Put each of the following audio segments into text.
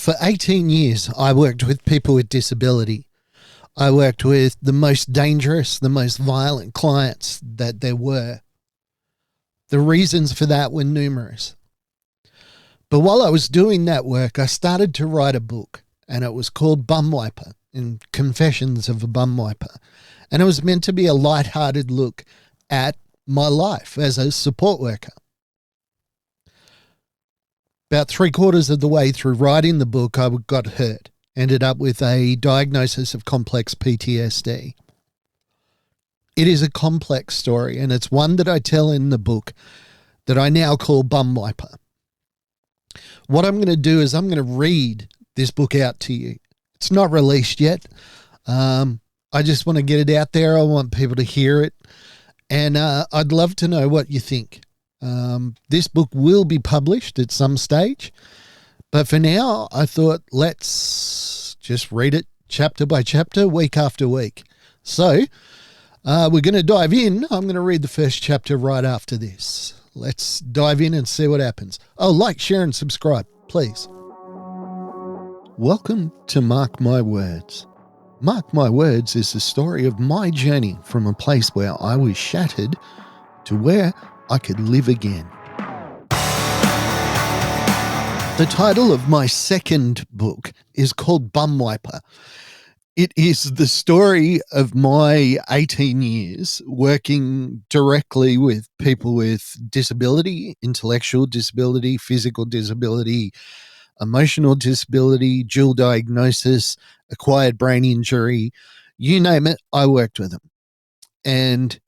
For 18 years, I worked with people with disability. I worked with the most dangerous, the most violent clients that there were. The reasons for that were numerous. But while I was doing that work, I started to write a book, and it was called BUMWIPER, in Confessions of a Bumwiper. And it was meant to be a lighthearted look at my life as a support worker. About 3/4 of the way through writing the book, I got hurt. Ended up with a diagnosis of complex PTSD. It is a complex story, and it's one that I tell in the book that I now call BUMWIPER. What I'm going to do is I'm going to read this book out to you. It's not released yet. I just want to get it out there. I want people to hear it, and I'd love to know what you think. This book will be published at some stage, but for now, I thought let's just read it chapter by chapter, week after week. So we're going to dive in. I'm going to read the first chapter right after this. Let's dive in and see what happens. Oh, like, share, and subscribe, please. Welcome to Mark My Words. Mark My Words is the story of my journey from a place where I was shattered to where I could live again. The title of my second book is called BUMWIPER. It is the story of my 18 years working directly with people with disability, intellectual disability, physical disability, emotional disability, dual diagnosis, acquired brain injury, you name it, I worked with them. And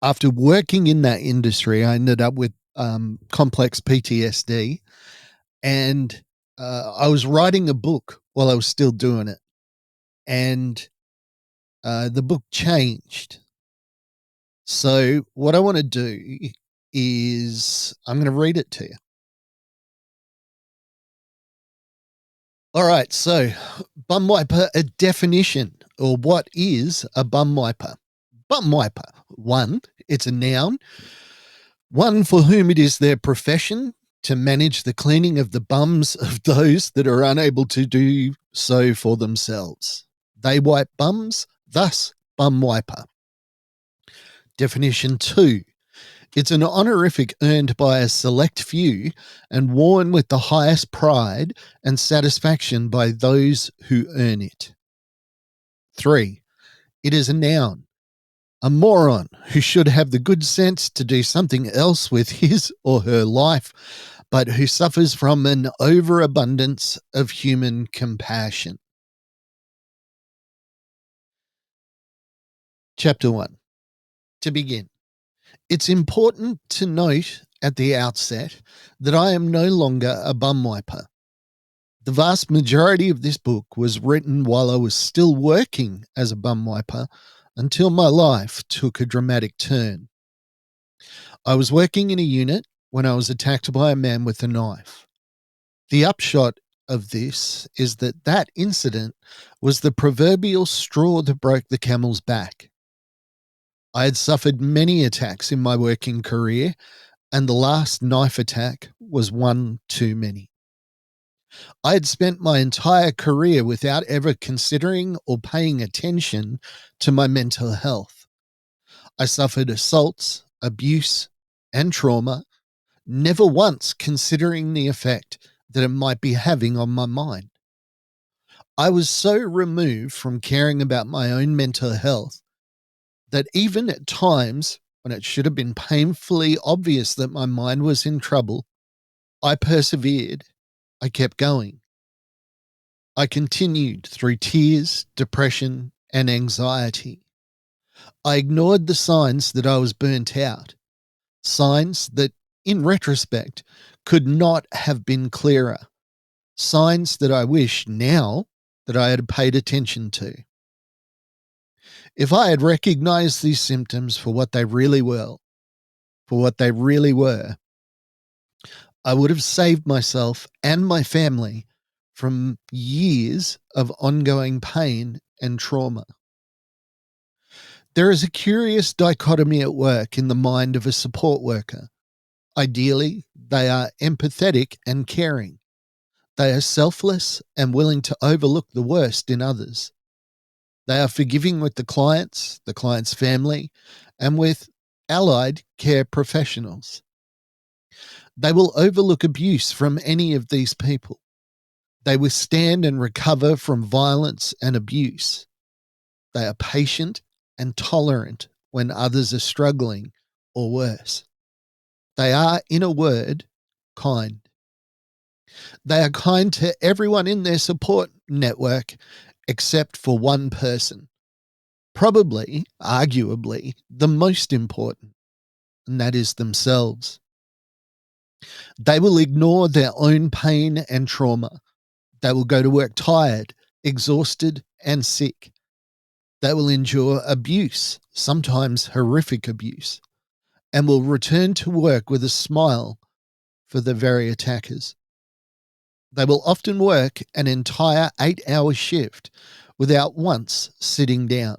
after working in that industry, I ended up with complex PTSD, and I was writing a book while I was still doing it, and the book changed. So what I want to do is I'm going to read it to you. All right, so BUMWIPER, a definition, or what is a BUMWIPER? BUMWIPER, one, it's a noun, one for whom it is their profession to manage the cleaning of the bums of those that are unable to do so for themselves. They wipe bums, thus BUMWIPER. Definition 2. It's an honorific earned by a select few and worn with the highest pride and satisfaction by those who earn it. 3. It is a noun. A moron who should have the good sense to do something else with his or her life, but who suffers from an overabundance of human compassion. Chapter 1. To begin, it's important to note at the outset that I am no longer a BUMWIPER. The vast majority of this book was written while I was still working as a BUMWIPER until my life took a dramatic turn. I was working in a unit when I was attacked by a man with a knife. The upshot of this is that that incident was the proverbial straw that broke the camel's back. I had suffered many attacks in my working career, and the last knife attack was one too many. I had spent my entire career without ever considering or paying attention to my mental health. I suffered assaults, abuse, and trauma, never once considering the effect that it might be having on my mind. I was so removed from caring about my own mental health that even at times when it should have been painfully obvious that my mind was in trouble, I persevered. I kept going. I continued through tears, depression, and anxiety. I ignored the signs that I was burnt out, signs that, in retrospect, could not have been clearer, signs that I wish now that I had paid attention to. If I had recognized these symptoms for what they really were, I would have saved myself and my family from years of ongoing pain and trauma. There is a curious dichotomy at work in the mind of a support worker. Ideally, they are empathetic and caring. They are selfless and willing to overlook the worst in others. They are forgiving with the client's family, and with allied care professionals. They will overlook abuse from any of these people. They withstand and recover from violence and abuse. They are patient and tolerant when others are struggling or worse. They are, in a word, kind. They are kind to everyone in their support network except for one person. Probably, arguably, the most important, and that is themselves. They will ignore their own pain and trauma. They will go to work tired, exhausted, and sick. They will endure abuse, sometimes horrific abuse, and will return to work with a smile for the very attackers. They will often work an entire 8-hour shift without once sitting down.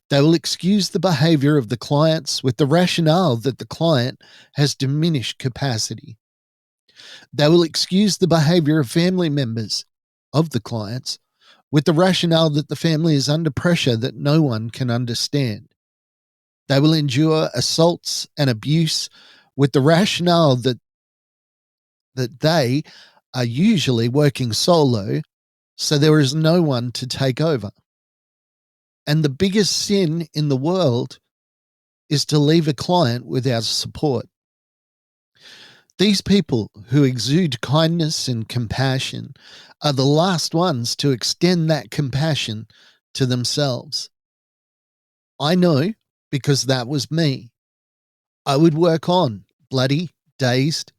They will excuse the behavior of the clients with the rationale that the client has diminished capacity. They will excuse the behavior of family members of the clients with the rationale that the family is under pressure that no one can understand. They will endure assaults and abuse with the rationale that they are usually working solo, so there is no one to take over. And the biggest sin in the world is to leave a client without support. These people who exude kindness and compassion are the last ones to extend that compassion to themselves. I know, because that was me. I would work on, bloody, dazed,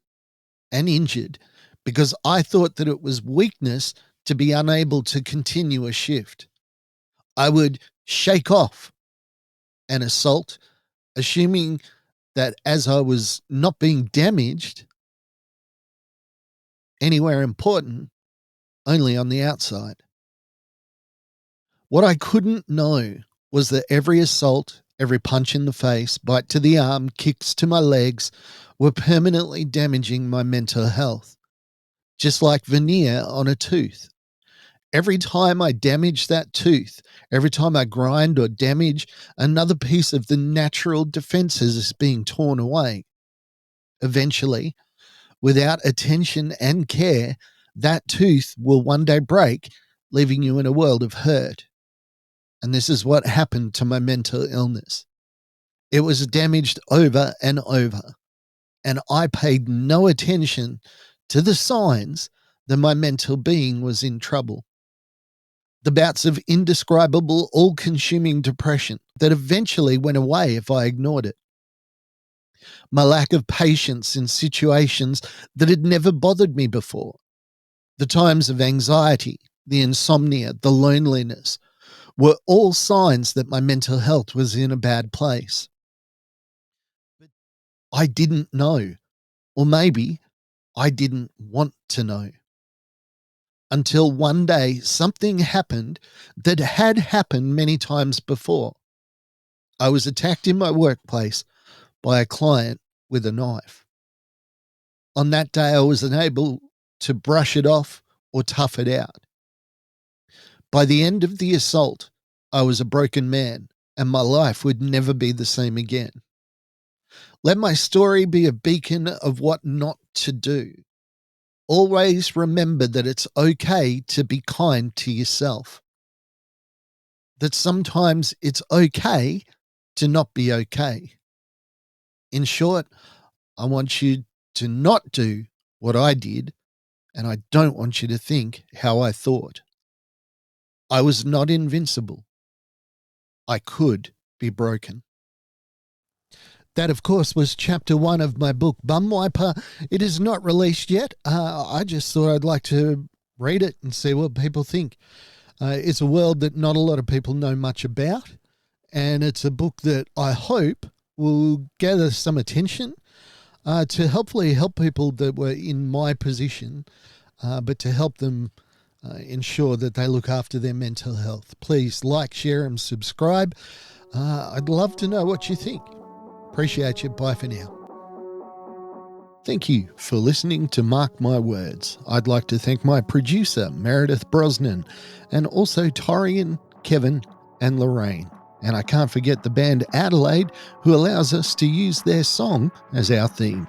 and injured, because I thought that it was weakness to be unable to continue a shift. I would shake off an assault, assuming that as I was not being damaged anywhere important, only on the outside. What I couldn't know was that every assault, every punch in the face, bite to the arm, kicks to my legs were permanently damaging my mental health, just like veneer on a tooth. Every time I damage that tooth, every time I grind or damage, another piece of the natural defenses is being torn away. Eventually, without attention and care, that tooth will one day break, leaving you in a world of hurt. And this is what happened to my mental illness. It was damaged over and over, and I paid no attention to the signs that my mental being was in trouble. The bouts of indescribable, all-consuming depression that eventually went away if I ignored it. My lack of patience in situations that had never bothered me before. The times of anxiety, the insomnia, the loneliness were all signs that my mental health was in a bad place. But I didn't know, or maybe I didn't want to know. Until one day something happened that had happened many times before. I was attacked in my workplace by a client with a knife. On that day, I was unable to brush it off or tough it out. By the end of the assault, I was a broken man, and my life would never be the same again. Let my story be a beacon of what not to do. Always remember that it's okay to be kind to yourself. That sometimes it's okay to not be okay. In short, I want you to not do what I did, and I don't want you to think how I thought. I was not invincible. I could be broken. That, of course, was chapter 1 of my book, BUMWIPER. It is not released yet. I just thought I'd like to read it and see what people think. It's a world that not a lot of people know much about, and it's a book that I hope will gather some attention to hopefully help people that were in my position, but to help them ensure that they look after their mental health. Please like, share, and subscribe. I'd love to know what you think. Appreciate you. Bye for now. Thank you for listening to Mark My Words. I'd like to thank my producer, Meredith Brosnan, and also Torian, Kevin, and Lorraine. And I can't forget the band Adelaide, who allows us to use their song as our theme.